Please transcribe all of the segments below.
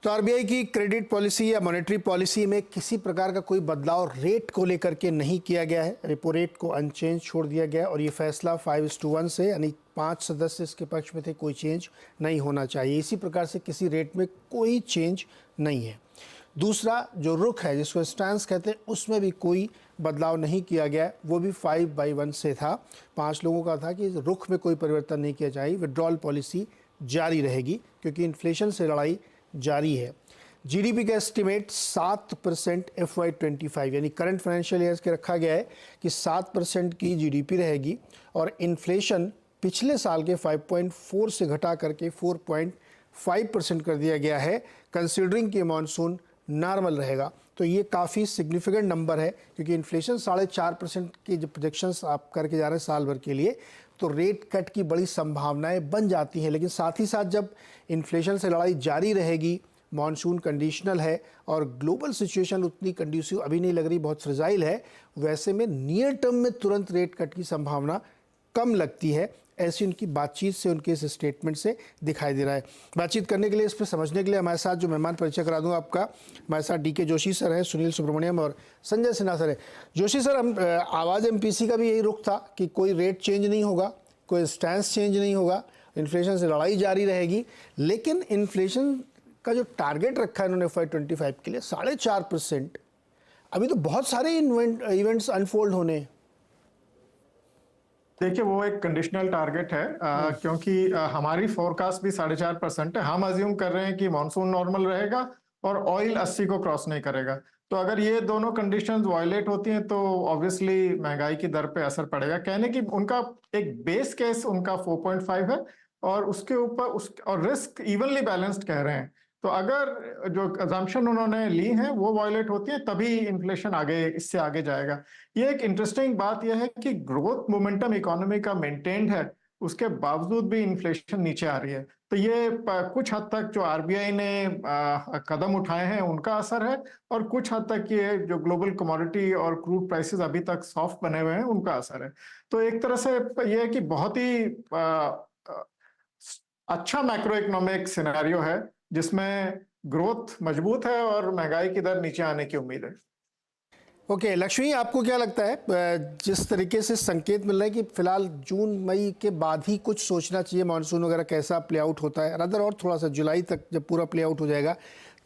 तो आरबीआई की credit policy या मॉनेटरी पॉलिसी में किसी प्रकार का कोई बदलाव रेट को लेकर के नहीं किया गया है। रेपो रेट को अनचेंज छोड़ दिया गया और ये फैसला 5:1 से, यानी 5 सदस्य इसके पक्ष में थे, कोई चेंज नहीं होना चाहिए। इसी प्रकार से किसी रेट में कोई चेंज नहीं है। दूसरा जो रुख है, जिसको स्टैंस कहते हैं, उसमें भी कोई बदलाव नहीं किया गया, वो भी 5/1 से था। 5 लोगों का था कि रुख में कोई परिवर्तन नहीं किया जाए, विड्रॉल पॉलिसी जारी रहेगी क्योंकि इन्फ्लेशन से लड़ाई जारी है। जीडीपी का एस्टिमेट 7% FY25 यानी करंट फाइनेंशियल ईयर्स के रखा गया है कि 7% की जीडीपी रहेगी और इन्फ्लेशन पिछले साल के 5.4 से घटा करके 4.5% कर दिया गया है, कंसीडरिंग कि मानसून नॉर्मल रहेगा। तो ये काफ़ी सिग्निफिकेंट नंबर है क्योंकि इन्फ्लेशन 4.5% की जो प्रोजेक्शंस आप करके जा रहे हैं साल भर के लिए, तो रेट कट की बड़ी संभावनाएं बन जाती हैं। लेकिन साथ ही साथ जब इन्फ्लेशन से लड़ाई जारी रहेगी, मॉनसून कंडीशनल है और ग्लोबल सिचुएशन उतनी कंड्यूसिव अभी नहीं लग रही, बहुत फ्रेजाइल है, वैसे में नियर टर्म में तुरंत रेट कट की संभावना कम लगती है। ऐसी उनकी बातचीत से, उनके इस स्टेटमेंट से दिखाई दे रहा है। बातचीत करने के लिए, इस पर समझने के लिए हमारे साथ जो मेहमान परिचय करा दूंगा आपका, हमारे साथ डीके जोशी सर हैं, सुनील सुब्रमण्यम और संजय सिन्हा सर हैं। जोशी सर, हम आवाज़ एमपीसी का भी यही रुख था कि कोई रेट चेंज नहीं होगा, कोई स्टैंस चेंज नहीं होगा, इन्फ्लेशन से लड़ाई जारी रहेगी। लेकिन इन्फ्लेशन का जो टारगेट रखा है इन्होंने FY25 के लिए 4.5%, अभी तो बहुत सारे इवेंट्स अनफोल्ड होने हैं। देखिए, वो एक कंडीशनल टारगेट है क्योंकि हमारी फोरकास्ट भी 4.5% है। हम अज्यूम कर रहे हैं कि मॉनसून नॉर्मल रहेगा और ऑयल 80 को क्रॉस नहीं करेगा। तो अगर ये दोनों कंडीशंस वायलेट होती हैं तो ऑब्वियसली महंगाई की दर पे असर पड़ेगा। कहने की उनका एक बेस केस उनका 4.5 है और उसके ऊपर और रिस्क इवनली बैलेंस्ड कह रहे हैं। तो अगर जो अजम्पशन उन्होंने ली है वो वायलेट होती है, तभी इन्फ्लेशन इससे आगे जाएगा। ये एक इंटरेस्टिंग बात यह है कि ग्रोथ मोमेंटम इकोनॉमी का मेंटेन्ड है, उसके बावजूद भी इन्फ्लेशन नीचे आ रही है। तो ये कुछ हद तक जो आरबीआई ने कदम उठाए हैं उनका असर है और कुछ हद तक ये जो ग्लोबल कमोडिटी और क्रूड प्राइसेस अभी तक सॉफ्ट बने हुए हैं उनका असर है। तो एक तरह से ये है कि बहुत ही अच्छा मैक्रो इकोनॉमिक सिनेरियो है जिसमें ग्रोथ मजबूत है और महंगाई की दर नीचे आने की उम्मीद है। ओके, लक्ष्मी, आपको क्या लगता है, जिस तरीके से संकेत मिल रहे हैं कि फिलहाल जून मई के बाद ही कुछ सोचना चाहिए, मानसून वगैरह कैसा प्ले आउट होता है, रादर और थोड़ा सा जुलाई तक जब पूरा प्ले आउट हो जाएगा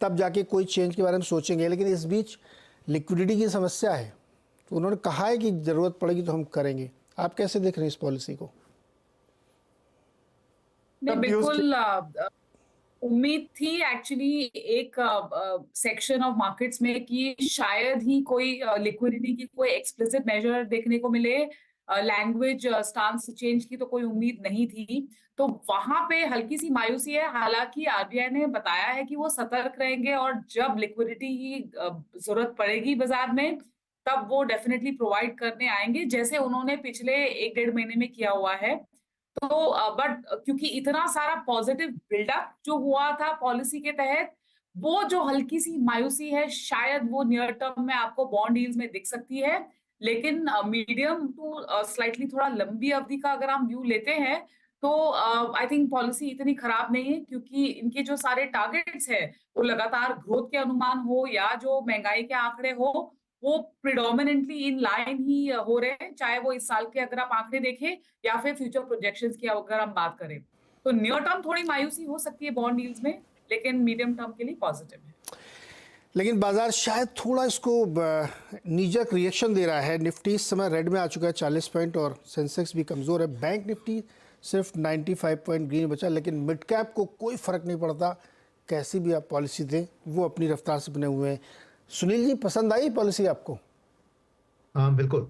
तब जाके कोई चेंज के बारे में सोचेंगे, लेकिन इस बीच लिक्विडिटी की समस्या है, तो उन्होंने कहा है कि ज़रूरत पड़ेगी तो हम करेंगे। आप कैसे देख रहे हैं इस पॉलिसी को? बिल्कुल उम्मीद थी एक्चुअली एक सेक्शन ऑफ मार्केट्स में कि शायद ही कोई लिक्विडिटी की कोई एक्सप्लिसिट मेजर देखने को मिले। लैंग्वेज स्टांस चेंज की तो कोई उम्मीद नहीं थी, तो वहां पे हल्की सी मायूसी है। हालांकि आरबीआई ने बताया है कि वो सतर्क रहेंगे और जब लिक्विडिटी की जरूरत पड़ेगी बाजार में तब वो डेफिनेटली प्रोवाइड करने आएंगे, जैसे उन्होंने पिछले 1-1.5 महीने में किया हुआ है। तो बट क्योंकि इतना सारा पॉजिटिव बिल्डअप जो हुआ था पॉलिसी के तहत, वो जो हल्की सी मायूसी है शायद वो नियर टर्म में आपको बॉन्ड यील्ड्स में दिख सकती है। लेकिन मीडियम टू स्लाइटली थोड़ा लंबी अवधि का अगर हम व्यू लेते हैं तो आई थिंक पॉलिसी इतनी खराब नहीं है, क्योंकि इनके जो सारे टारगेट्स है वो लगातार ग्रोथ के अनुमान हो या जो महंगाई के आंकड़े हो, वो प्रिडोमिनेंटली इन लाइन ही हो रहे हैं, चाहे वो इस साल के अगर आप आंकड़े देखें या फिर फ्यूचर प्रोजेक्शंस की अगर हम बात करें। तो नियर टर्म थोड़ी मायूसी हो सकती है बॉन्ड डील्स में, लेकिन मीडियम टर्म के लिए पॉजिटिव है। लेकिन बाजार शायद थोड़ा इसको नीजक रिएक्शन दे रहा है। निफ्टी इस समय रेड में आ चुका है 40 पॉइंट और सेंसेक्स भी कमज़ोर है। बैंक निफ्टी सिर्फ 95 पॉइंट ग्रीन बचा, लेकिन मिड कैप को कोई फ़र्क नहीं पड़ता, कैसी भी आप पॉलिसी दें वो अपनी रफ्तार से बने हुए हैं। सुनील जी, पसंद आई पॉलिसी आपको? हाँ बिल्कुल,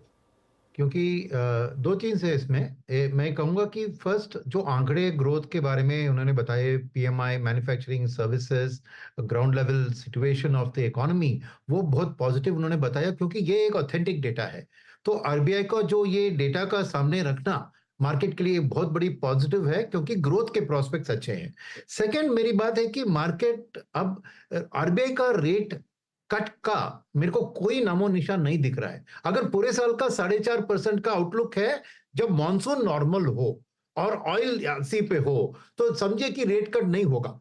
क्योंकि दो चीज़ है इसमें। मैं कहूँगा कि फर्स्ट जो आंकड़े ग्रोथ के बारे में उन्होंने बताए, PMI, manufacturing, services, ground level situation of the economy, वो बहुत पॉजिटिव उन्होंने बताया क्योंकि ये एक ऑथेंटिक डेटा है। तो आरबीआई का जो ये डेटा का सामने रखना मार्केट के लिए बहुत बड़ी पॉजिटिव है क्योंकि ग्रोथ के प्रोस्पेक्ट्स अच्छे हैं। सेकंड मेरी बात है कि मार्केट अब आरबीआई का रेट कट का मेरे को कोई नामो निशान नहीं दिख रहा है। अगर पूरे साल का 4.5% का आउटलुक है, जब मॉनसून नॉर्मल हो और ऑयल 80 पे हो तो समझे कि रेट कट नहीं होगा।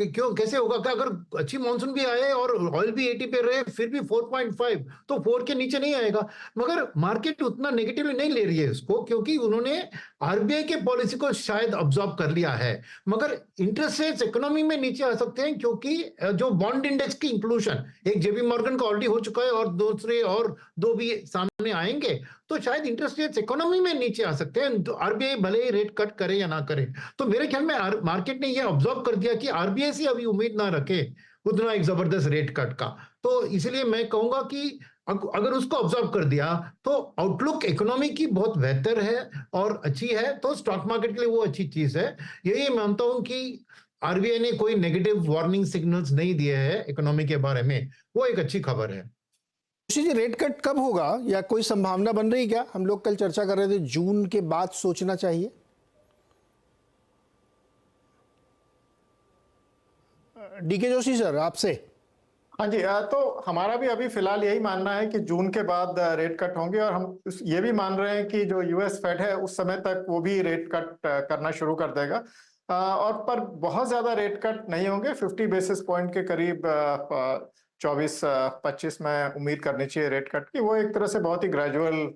क्यों कैसे होगा? क्या अगर अच्छी मॉनसून भी आए और ऑयल भी 80 पे रहे फिर भी 4.5 तो 4 के नीचे नहीं आएगा। मगर मार्केट उतना नेगेटिवली नहीं ले रही है इसको, क्योंकि उन्होंने आरबीआई के पॉलिसी को शायद ऑब्जर्व कर लिया है। मगर इंटरेस्ट रेट्स इकोनॉमी में नीचे आ सकते हैं, क्योंकि जो बॉन्ड इंडेक्स की इंक्लूजन एक जेपी मॉर्गन का ऑलरेडी हो चुका है और दूसरे और दो भी सामने आएंगे, तो शायद इंटरेस्ट रेट्स इकोनॉमी में नीचे आ सकते हैं, तो आरबीआई भले ही रेट कट करे या ना करे। तो मेरे ख्याल में मार्केट ने यह ऑब्जर्व कर दिया कि आरबीआई से अभी उम्मीद ना रखे उतना एक जबरदस्त रेट कट का। तो इसलिए मैं कहूंगा कि अगर उसको ऑब्जर्व कर दिया तो आउटलुक इकोनॉमी की बहुत बेहतर है और अच्छी है, तो स्टॉक मार्केट के लिए वो अच्छी चीज है। यही मानता हूं कि आरबीआई ने कोई नेगेटिव वार्निंग सिग्नल्स नहीं दिए हैं इकोनॉमी के बारे में, वो एक अच्छी खबर है। जी, रेट कट कब होगा या कोई संभावना बन रही क्या? हम लोग कल चर्चा कर रहे थे जून के बाद सोचना चाहिए। डीके जोशी सर, आपसे। हाँ जी, तो हमारा भी अभी फिलहाल यही मानना है कि जून के बाद रेट कट होंगे, और हम ये भी मान रहे हैं कि जो यूएस फेड है उस समय तक वो भी रेट कट करना शुरू कर देगा। और पर बहुत ज्यादा रेट कट नहीं होंगे, 50 बेसिस पॉइंट के करीब 24-25 में उम्मीद करनी चाहिए रेट कट की। वो एक तरह से बहुत ही ग्रेजुअल,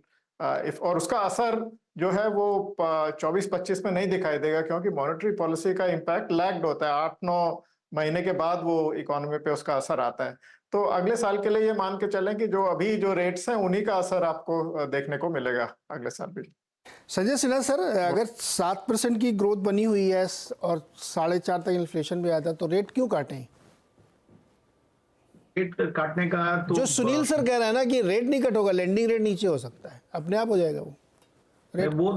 और उसका असर जो है वो 24-25 में नहीं दिखाई देगा, क्योंकि मॉनेटरी पॉलिसी का इम्पैक्ट लैग्ड होता है, 8-9 महीने के बाद वो इकोनॉमी पे उसका असर आता है। तो अगले साल के लिए ये मान के चलें कि जो अभी जो रेट्स हैं उन्हीं का असर आपको देखने को मिलेगा अगले साल भी। संजय सिन्हा सर, अगर 7% की ग्रोथ बनी हुई है और 4.5 तक इन्फ्लेशन भी आता है, तो रेट क्यों काटें? रेट काटने का तो जो सुनील सर कह रहे हैं ना कि रेट नहीं कट होगा, लेंडिंग रेट नीचे हो सकता है, अपने आप हो जाएगा वो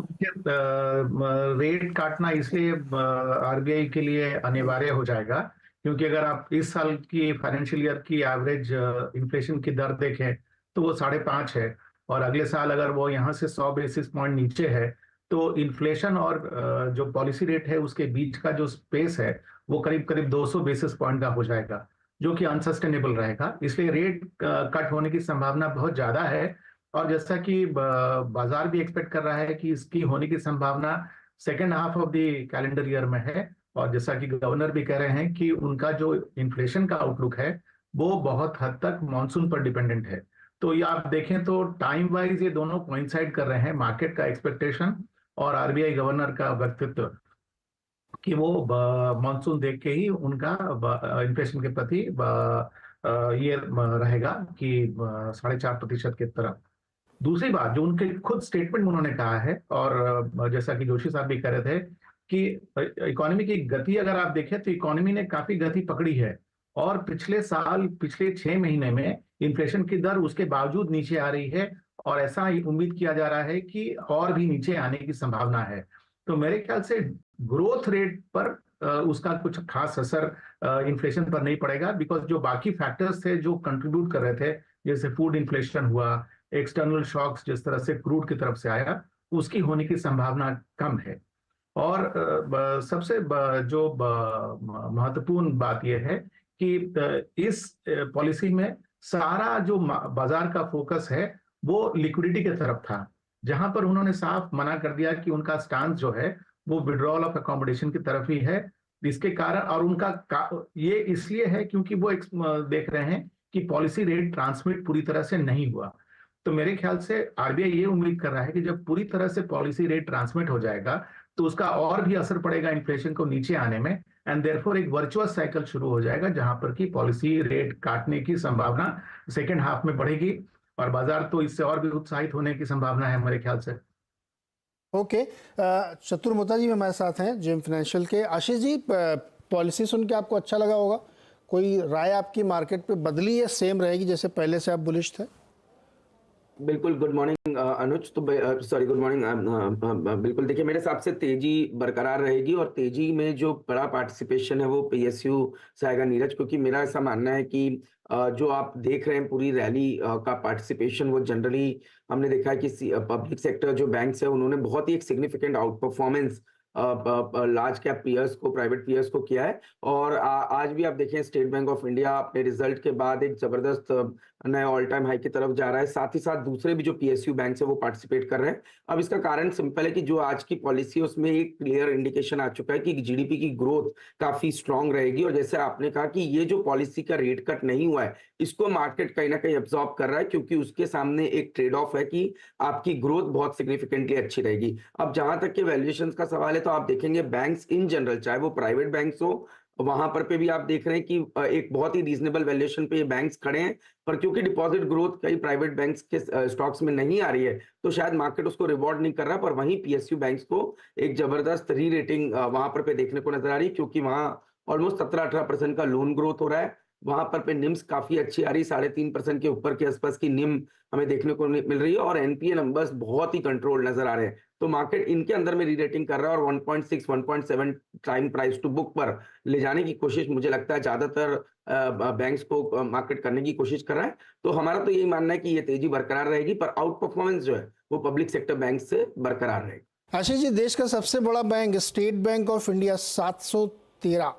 रेट काटना इसलिए आरबीआई के लिए अनिवार्य हो जाएगा, क्योंकि अगर आप इस साल की फाइनेंशियल ईयर की एवरेज इन्फ्लेशन की दर देखें तो वो 5.5 है, और अगले साल अगर वो यहाँ से 100 बेसिस पॉइंट नीचे है तो इन्फ्लेशन और जो पॉलिसी रेट है उसके बीच का जो स्पेस है वो करीब करीब 200 बेसिस पॉइंट का हो जाएगा, जो कि अनसस्टेनेबल रहेगा। इसलिए रेट कट होने की संभावना बहुत ज्यादा है, और जैसा कि बाजार भी एक्सपेक्ट कर रहा है कि इसकी होने की संभावना second half of the calendar year में है, और जैसा कि गवर्नर भी कह रहे हैं कि उनका जो इन्फ्लेशन का आउटलुक है वो बहुत हद तक मॉनसून पर डिपेंडेंट है। तो ये आप देखें तो टाइम वाइज ये दोनों कोइंसाइड कर रहे हैं, मार्केट का एक्सपेक्टेशन और आरबीआई गवर्नर का व्यक्तित्व, कि वो मॉनसून देख के ही उनका इन्फ्लेशन के प्रति ये रहेगा कि 4.5% की तरफ। दूसरी बात जो उनके खुद स्टेटमेंट में उन्होंने कहा है, और जैसा कि जोशी साहब भी कह रहे थे कि इकोनॉमी की गति अगर आप देखें तो इकोनॉमी ने काफी गति पकड़ी है, और पिछले 6 महीने में इन्फ्लेशन की दर उसके बावजूद नीचे आ रही है, और ऐसा उम्मीद किया जा रहा है कि और भी नीचे आने की संभावना है। तो मेरे ख्याल से ग्रोथ रेट पर उसका कुछ खास असर इन्फ्लेशन पर नहीं पड़ेगा, बिकॉज जो बाकी फैक्टर्स थे जो कंट्रीब्यूट कर रहे थे, जैसे फूड इन्फ्लेशन हुआ, एक्सटर्नल शॉक्स जिस तरह से क्रूड की तरफ से आया, उसकी होने की संभावना कम है। और सबसे जो महत्वपूर्ण बात यह है कि इस पॉलिसी में सारा जो बाजार का फोकस है वो लिक्विडिटी की तरफ था, जहां पर उन्होंने साफ मना कर दिया कि उनका स्टांस जो है वो विड्रॉल ऑफ अकोमोडेशन की तरफ ही है। इसके कारण, और उनका ये इसलिए है क्योंकि वो देख रहे हैं कि पॉलिसी रेट ट्रांसमिट पूरी तरह से नहीं हुआ। तो मेरे ख्याल से आरबीआई ये उम्मीद कर रहा है कि जब पूरी तरह से पॉलिसी रेट ट्रांसमिट हो जाएगा तो उसका और भी असर पड़ेगा इन्फ्लेशन को नीचे आने में, एंड देयरफॉर एक वर्चुअस साइकिल शुरू हो जाएगा जहां पर कि पॉलिसी रेट काटने की संभावना सेकेंड हाफ में बढ़ेगी, और बाजार तो इससे और भी उत्साहित होने की संभावना है मेरे ख्याल से। ओके, चतुर मोता जी हमारे साथ हैं जेम फाइनेंशियल के। आशीष जी, पॉलिसी सुन के आपको अच्छा लगा होगा, कोई राय आपकी मार्केट पे बदली है, सेम रहेगी जैसे पहले से आप बुलिश थे? बिल्कुल, गुड मॉर्निंग अनुज। तो सॉरी, गुड मॉर्निंग। बिल्कुल, देखिए मेरे हिसाब से तेजी बरकरार रहेगी, और तेजी में जो बड़ा पार्टिसिपेशन है वो पीएसयू से आएगा नीरज, क्योंकि मेरा ऐसा मानना है कि जो आप देख रहे हैं पूरी रैली का पार्टिसिपेशन, वो जनरली हमने देखा है कि पब्लिक सेक्टर जो बैंक्स है उन्होंने बहुत ही एक significant out performance large cap peers को, प्राइवेट पीयर्स को किया है। और आज भी आप देखें स्टेट बैंक ऑफ इंडिया अपने रिजल्ट के बाद एक जबरदस्त नए ऑल टाइम हाई की तरफ जा रहा है। साथ ही साथ दूसरे भी जो पीएसयू बैंक है वो पार्टिसिपेट कर रहे हैं। अब इसका कारण सिंपल है कि जो आज की पॉलिसी है उसमें एक क्लियर इंडिकेशन आ चुका है कि जीडीपी की ग्रोथ काफी स्ट्रांग रहेगी। और जैसे आपने कहा कि ये जो पॉलिसी का रेट कट नहीं हुआ है, इसको मार्केट कहीं ना कहीं एब्जॉर्ब कर रहा है, क्योंकि उसके सामने एक ट्रेड ऑफ है कि आपकी ग्रोथ बहुत सिग्निफिकेंटली अच्छी रहेगी। अब जहां तक के वैल्यूएशंस का सवाल है, तो आप देखेंगे बैंक्स इन जनरल, चाहे वो प्राइवेट बैंक्स हो, वहां पर पे भी आप देख रहे हैं कि एक बहुत ही रीजनेबल वैल्यूएशन पे ये बैंक्स खड़े हैं। पर क्योंकि डिपॉजिट ग्रोथ कई प्राइवेट बैंक्स के स्टॉक्स में नहीं आ रही है, तो शायद मार्केट उसको रिवॉर्ड नहीं कर रहा। पर वहीं पीएसयू बैंक्स को एक जबरदस्त री रेटिंग वहां पर पे देखने को नजर आ रही है, क्योंकि वहां ऑलमोस्ट 17-18% का लोन ग्रोथ हो रहा है। वहां पर पे निम्स काफी अच्छी आ रही, 3.5% के ऊपर के आसपास की निम हमें देखने को मिल रही है। और एनपीए नंबर्स बहुत ही कंट्रोल नजर आ रहे हैं। तो मार्केट इनके अंदर में री रेटिंग कर रहा है और 1.6 1.7 टाइम प्राइस टू बुक पर ले जाने की कोशिश मुझे लगता है ज्यादातर बैंक्स को मार्केट करने की कोशिश कर रहा है। तो हमारा तो यही मानना है कि ये तेजी बरकरार रहेगी, पर आउट परफॉर्मेंस जो है वो पब्लिक सेक्टर बैंक से बरकरार रहेगी। आशीष जी, देश का सबसे बड़ा bank state Bank of India 713,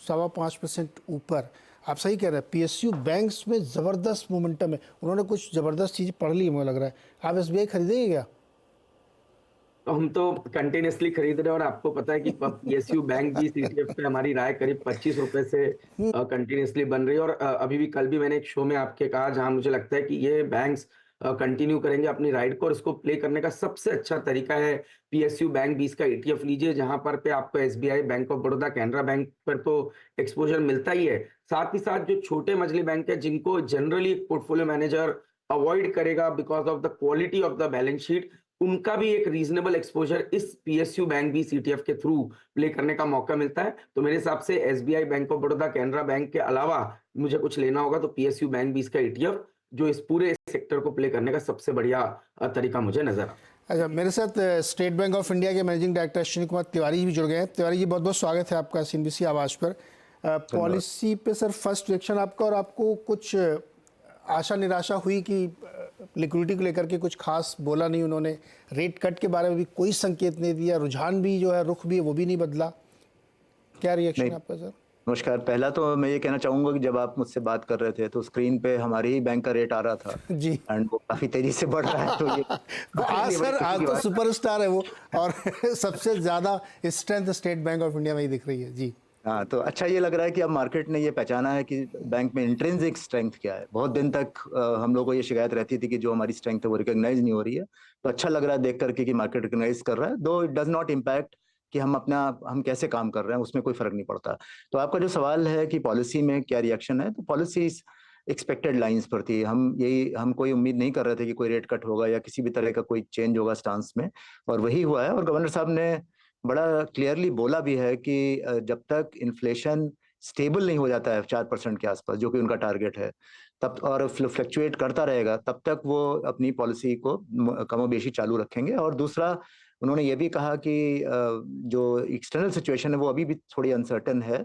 5.25% ऊपर। आप सही कह रहे हैं, पीएसयू बैंक्स में ज़बरदस्त मोमेंटम है। उन्होंने कुछ ज़बरदस्त चीज़ पढ़ ली मुझे लग रहा है। आप एसबीआई खरीदेंगे क्या? तो हम तो कंटिन्यूसली खरीद रहे हैं। और आपको पता है कि पीएसयू बैंक भी सीटीएफ पे हमारी राय करीब 25 रुपए से कंटिन्यूसली बन रही है। और अभी भी कल भी मैंने एक शो में आपके कहा, जहां मुझे लगता है कि ये बैंक्स कंटिन्यू करेंगे अपनी राइड को। और इसको प्ले करने का सबसे अच्छा तरीका है पीएसयू बैंक 20 का ईटीएफ लीजिए, जहां पर पे आपको SBI, bank of Baroda, Canara bank पर तो एक्सपोजर मिलता ही है। साथ ही साथ जो छोटे मझले बैंक है, जिनको जनरली एक पोर्टफोलियो मैनेजर अवॉइड करेगा because of the quality of the balance sheet, उनका भी एक रीजनेबल एक्सपोजर इस पीएसयू बैंक भी सीटीएफ के थ्रू प्ले करने का मौका मिलता है। तो मेरे हिसाब से SBI, bank of Baroda, Canara bank के अलावा मुझे कुछ लेना होगा तो पीएसयू बैंक 20 का ईटीएफ, जो इस पूरे सेक्टर को प्ले करने का सबसे बढ़िया तरीका मुझे नजर आता है। अच्छा, मेरे साथ स्टेट बैंक ऑफ इंडिया के मैनेजिंग डायरेक्टर अश्विनी कुमार तिवारी जी भी जुड़ गए हैं। तिवारी जी, बहुत बहुत स्वागत है आपका सीएनबीसी आवाज़ पर। पॉलिसी पे सर फर्स्ट रिएक्शन आपका, और आपको कुछ आशा निराशा हुई कि लिक्विडिटी को लेकर के कुछ खास बोला नहीं उन्होंने, रेट कट के बारे में भी कोई संकेत नहीं दिया, रुझान भी जो है, रुख भी है, वो भी नहीं बदला। क्या रिएक्शन आपका सर? नमस्कार। पहला तो मैं ये कहना चाहूंगा कि जब आप मुझसे बात कर रहे थे तो स्क्रीन पे हमारे ही बैंक का रेट आ रहा था जी, एंड वो काफी तेजी से बढ़ रहा है। तो ये तो आज सर, आज तो सुपरस्टार है वो, और सबसे ज्यादा strength state Bank of India में ही दिख रही है जी। हाँ, तो अच्छा ये लग रहा है कि अब मार्केट ने ये पहचाना है कि बैंक में इंट्रिंसिक स्ट्रेंथ क्या है। बहुत दिन तक हम लोगों को ये शिकायत रहती थी कि जो हमारी स्ट्रेंथ है वो रिकॉग्नाइज नहीं हो रही है। तो अच्छा लग रहा है देख करके कि मार्केट रिकॉग्नाइज कर रहा है, दो इट डज नॉट इम्पैक्ट कि हम कैसे काम कर रहे हैं, उसमें कोई फर्क नहीं पड़ता। तो आपका जो सवाल है कि पॉलिसी में क्या रिएक्शन है, तो पॉलिसी एक्सपेक्टेड लाइंस पर थी। हम कोई उम्मीद नहीं कर रहे थे कि कोई रेट कट होगा या किसी भी तरह का कोई चेंज होगा स्टांस में, और वही हुआ है। और गवर्नर साहब ने बड़ा क्लियरली बोला भी है कि जब तक इन्फ्लेशन स्टेबल नहीं हो जाता है 4% के आसपास, जो कि उनका टारगेट है, तब और फ्लक्चुएट करता रहेगा, तब तक वो अपनी पॉलिसी को कमोबेशी चालू रखेंगे। और दूसरा, उन्होंने ये भी कहा कि जो एक्सटर्नल सिचुएशन है वो अभी भी थोड़ी अनसर्टन है,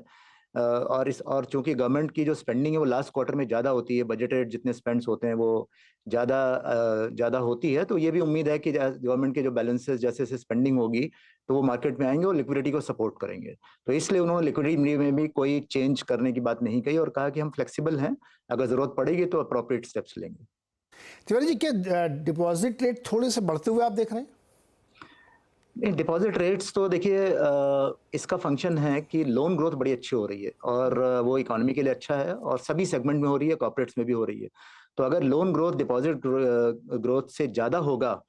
और चूंकि गवर्नमेंट की जो स्पेंडिंग है वो लास्ट क्वार्टर में ज़्यादा होती है, बजटेड जितने स्पेंड्स होते हैं वो ज़्यादा होती है। तो ये भी उम्मीद है कि गवर्नमेंट के जो बैलेंसेस जैसे जैसे स्पेंडिंग होगी तो वो मार्केट में आएंगे और लिक्विडिटी को सपोर्ट करेंगे। तो इसलिए उन्होंने लिक्विडिटी में भी कोई चेंज करने की बात नहीं कही और कहा कि हम फ्लेक्सिबल हैं, अगर ज़रूरत पड़ेगी तो अप्रोप्रिएट स्टेप्स लेंगे। तिवारी जी, क्या डिपॉजिट रेट थोड़े से बढ़ते हुए आप देख रहे हैं? डिपॉजिट रेट्स तो देखिए, इसका फंक्शन है कि लोन ग्रोथ बड़ी अच्छी हो रही है और वो इकोनॉमी के लिए अच्छा है और सभी सेगमेंट में हो रही है, कॉर्पोरेट्स में भी हो रही है। तो अगर लोन ग्रोथ डिपॉजिट ग्रोथ से ज़्यादा होगा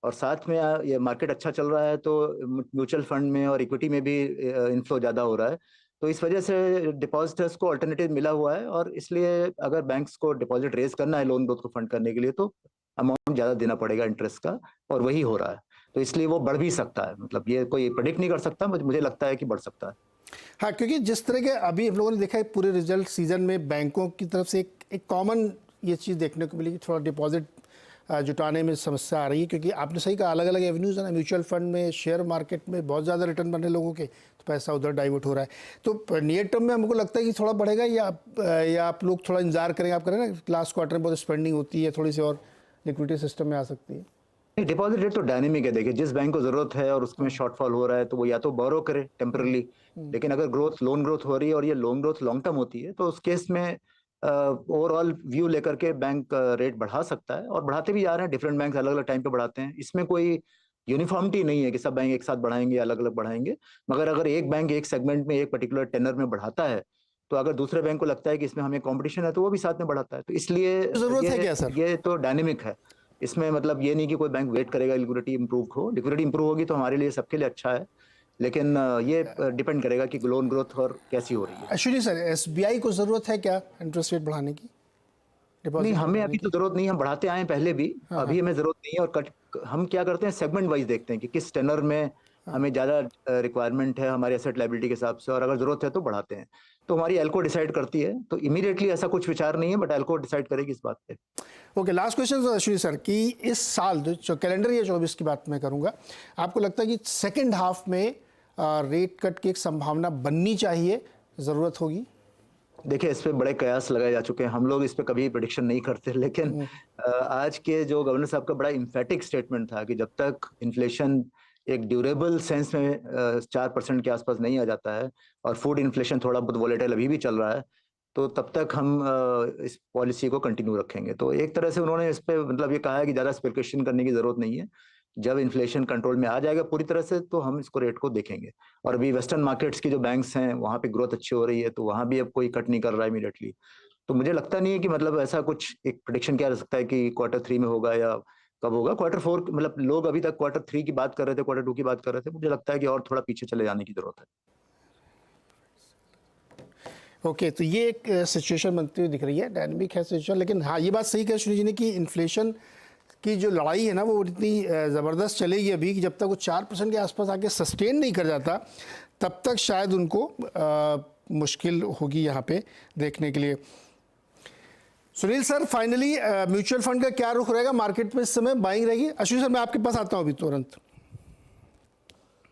और साथ में ये मार्केट अच्छा चल रहा है, तो म्यूचुअल फंड में और इक्विटी में भी इनफ्लो ज़्यादा हो रहा है, तो इस वजह से डिपॉजिटर्स को अल्टरनेटिव मिला हुआ है। और इसलिए अगर बैंक्स को डिपॉजिट रेज करना है लोन ग्रोथ को फंड करने के लिए, तो अमाउंट ज़्यादा देना पड़ेगा इंटरेस्ट का, और वही हो रहा है। तो इसलिए वो बढ़ भी सकता है, मतलब ये कोई प्रेडिक्ट नहीं कर सकता, मुझे लगता है कि बढ़ सकता है। हाँ, क्योंकि जिस तरह के अभी हम लोगों ने देखा है पूरे रिजल्ट सीजन में, बैंकों की तरफ से एक कॉमन ये चीज़ देखने को मिली कि थोड़ा डिपॉजिट जुटाने में समस्या आ रही है। क्योंकि आपने सही कहा, अलग अलग एवेन्यूज़ है ना, म्यूचुअल फंड में, शेयर मार्केट में बहुत ज़्यादा रिटर्न बन रहे लोगों के, तो पैसा उधर डाइवर्ट हो रहा है। तो नियर टर्म में हमको लगता है कि थोड़ा बढ़ेगा, या आप लोग थोड़ा इंतजार करेंगे? आप करें ना, लास्ट क्वार्टर में बहुत स्पेंडिंग होती है, थोड़ी सी और लिक्विडिटी सिस्टम में आ सकती है। डिपॉजिट रेट तो डायनेमिक है। देखिए, जिस बैंक को जरूरत है और उसमें शॉर्टफॉल हो रहा है तो वो या तो बोरो करे टेम्परली, लेकिन अगर लोन ग्रोथ हो रही है और ये लोन ग्रोथ लॉन्ग टर्म होती है तो उस केस में ओवरऑल व्यू लेकर के बैंक रेट बढ़ा सकता है, और बढ़ाते भी जा रहे हैं। डिफरेंट बैंक अलग अलग टाइम पे बढ़ाते हैं, इसमें कोई यूनिफॉर्मिटी नहीं है कि सब बैंक एक साथ बढ़ाएंगे, अलग अलग बढ़ाएंगे। मगर अगर एक बैंक एक सेगमेंट में एक पर्टिकुलर टेनर में बढ़ाता है तो अगर दूसरे बैंक को लगता है कि इसमें हमें कंपटीशन है तो वो भी साथ में बढ़ाता है। तो इसलिए जरूरत है क्या सर? ये तो डायनेमिक है। इसमें मतलब ये नहीं कि कोई बैंक वेट करेगा लिक्विडिटी इंप्रूव हो। लिक्विडिटी इंप्रूव होगी तो हमारे लिए, सबके लिए अच्छा है, लेकिन ये डिपेंड करेगा कि लोन ग्रोथ और कैसी हो रही है। अश्विनी सर, एसबीआई को जरूरत है क्या इंटरेस्ट रेट बढ़ाने की? नहीं, हमें अभी तो जरूरत नहीं है, हम बढ़ाते आए हैं पहले भी, अभी हमें जरूरत नहीं है। और हम क्या करते हैं, सेगमेंट वाइज देखते हैं कि किस टेनर में हमें ज्यादा रिक्वायरमेंट है हमारे एसेट लायबिलिटी के हिसाब से, और अगर जरूरत है तो बढ़ाते हैं। तो हमारी एल्को डिसाइड करती है, तो इमीडिएटली ऐसा कुछ विचार नहीं है, बट एल्को डिसाइड करेगी इस बात पे। Okay, last question Ashwini sir कि इस साल जो कैलेंडर ईयर 24 की बात मैं करूंगा, आपको लगता है कि सेकेंड हाफ में रेट कट की एक संभावना बननी चाहिए, जरूरत होगी? देखिए, इस पे बड़े कयास लगाए जा चुके हैं, हम लोग इस पे कभी प्रेडिक्शन नहीं करते, लेकिन आज के जो गवर्नर साहब का बड़ा इम्फेटिक स्टेटमेंट था कि जब तक इन्फ्लेशन एक ड्यूरेबल सेंस में 4% के आसपास नहीं आ जाता है, और फूड इन्फ्लेशन थोड़ा बहुत वोलेटाइल अभी भी चल रहा है, तो तब तक हम इस पॉलिसी को कंटिन्यू रखेंगे। तो एक तरह से उन्होंने इस पे मतलब ये कहा है कि ज़्यादा स्पेकुलेशन करने की जरूरत नहीं है, जब इन्फ्लेशन कंट्रोल में आ जाएगा पूरी तरह से तो हम इसको रेट को देखेंगे। और अभी वेस्टर्न मार्केट्स की जो बैंक्स हैं वहाँ पे ग्रोथ अच्छी हो रही है, तो वहाँ भी अब कोई कट नहीं कर रहा है इमीडिएटली। तो मुझे लगता नहीं है कि मतलब ऐसा कुछ एक प्रेडिक्शन किया जा सकता है कि Q3 में होगा या कब होगा। Q4 मतलब लोग अभी तक Q3 की बात कर रहे थे, Q2 की बात कर रहे थे, मुझे लगता है कि और थोड़ा पीछे चले जाने की जरूरत है। ओके, तो ये एक सिचुएशन बनती हुई दिख रही है, डायनेमिक है सिचुएशन। लेकिन हाँ, ये बात सही कही अश्विनी जी ने कि इन्फ्लेशन की जो लड़ाई है ना वो इतनी ज़बरदस्त चलेगी अभी कि जब तक वो 4% के आसपास आके सस्टेन नहीं कर जाता तब तक शायद उनको मुश्किल होगी यहाँ पे देखने के लिए। Sunil sir, finally mutual fund का क्या रुख रहेगा मार्केट में इस समय? बाइंग रहेगी? अश्विनी सर, मैं आपके पास आता हूँ अभी तुरंत।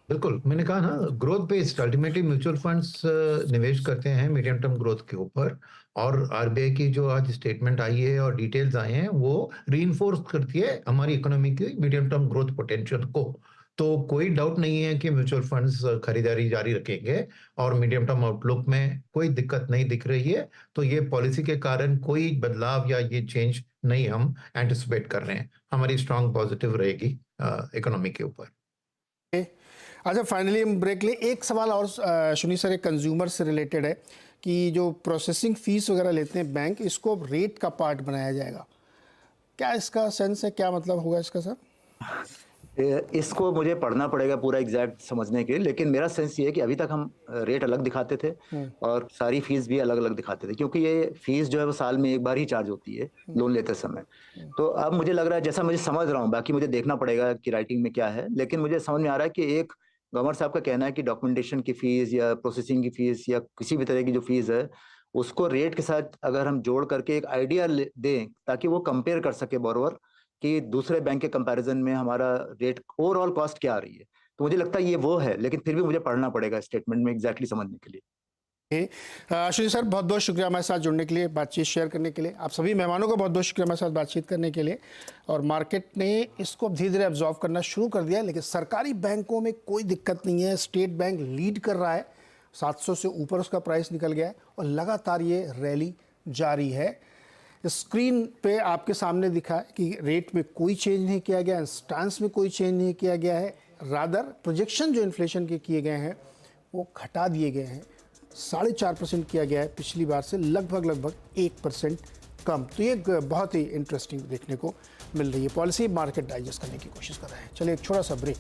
बिल्कुल, मैंने कहा ना, growth based ultimately mutual funds निवेश करते हैं मीडियम टर्म ग्रोथ के ऊपर, और आरबीआई की जो आज स्टेटमेंट आई है और डिटेल्स आए हैं वो रीइंफोर्स करती है हमारी इकोनॉमी की मीडियम टर्म ग्रोथ पोटेंशियल को। तो कोई डाउट नहीं है कि म्यूचुअल फंड्स खरीदारी जारी रखेंगे, और मीडियम टर्म आउटलुक में कोई दिक्कत नहीं दिख रही है। तो ये पॉलिसी के कारण कोई बदलाव या ये चेंज नहीं हम एंटिसिपेट कर रहे हैं, हमारी स्ट्रांग पॉजिटिव रहेगी इकोनॉमी के ऊपर। अच्छा, फाइनली हम ब्रेक लें। एक सवाल और अश्विनी सर, एक कंज्यूमर से रिलेटेड है कि जो प्रोसेसिंग फीस वगैरह लेते हैं बैंक, इसको अब रेट का पार्ट बनाया जाएगा, क्या इसका सेंस है, क्या मतलब होगा इसका सर? इसको मुझे पढ़ना पड़ेगा पूरा एग्जैक्ट समझने के लिए, लेकिन मेरा सेंस ये है कि अभी तक हम रेट अलग दिखाते थे और सारी फीस भी अलग अलग दिखाते थे, क्योंकि ये फीस जो है वो साल में एक बार ही चार्ज होती है लोन लेते समय। तो अब मुझे लग रहा है, जैसा मुझे समझ रहा हूँ, बाकी मुझे देखना पड़ेगा कि राइटिंग में क्या है, लेकिन मुझे समझ में आ रहा है कि एक गवर्नर साहब का कहना है कि डॉक्यूमेंटेशन की फीस या प्रोसेसिंग की फीस या किसी भी तरह की जो फीस है उसको रेट के साथ अगर हम जोड़ करके एक आइडिया दें ताकि वो कंपेयर कर सके बोरोवर कि दूसरे बैंक के कंपैरिजन में हमारा रेट ओवरऑल कॉस्ट क्या आ रही है। तो मुझे लगता है ये वो है, लेकिन फिर भी मुझे पढ़ना पड़ेगा स्टेटमेंट में एग्जैक्टली समझने के लिए। अश्विनी सर, बहुत बहुत शुक्रिया हमारे साथ जुड़ने के लिए, बातचीत शेयर करने के लिए। आप सभी मेहमानों को बहुत बहुत शुक्रिया हमारे साथ बातचीत करने के लिए। और मार्केट ने इसको अब धीरे धीरे ऑब्जॉर्व करना शुरू कर दिया है, लेकिन सरकारी बैंकों में कोई दिक्कत नहीं है। स्टेट बैंक लीड कर रहा है, 700 से ऊपर उसका प्राइस निकल गया है और लगातार ये रैली जारी है। स्क्रीन पे आपके सामने दिखा है कि रेट में कोई चेंज नहीं किया गया, स्टांस में कोई चेंज नहीं किया गया है, रादर प्रोजेक्शन जो इन्फ्लेशन के किए गए हैं वो घटा दिए गए हैं। 4.5% किया गया है पिछली बार से, लगभग 1% कम। तो ये बहुत ही इंटरेस्टिंग देखने को मिल रही है। पॉलिसी मार्केट डाइजेस्ट करने की कोशिश कर रहे हैं। चलिए एक छोटा सा ब्रेक।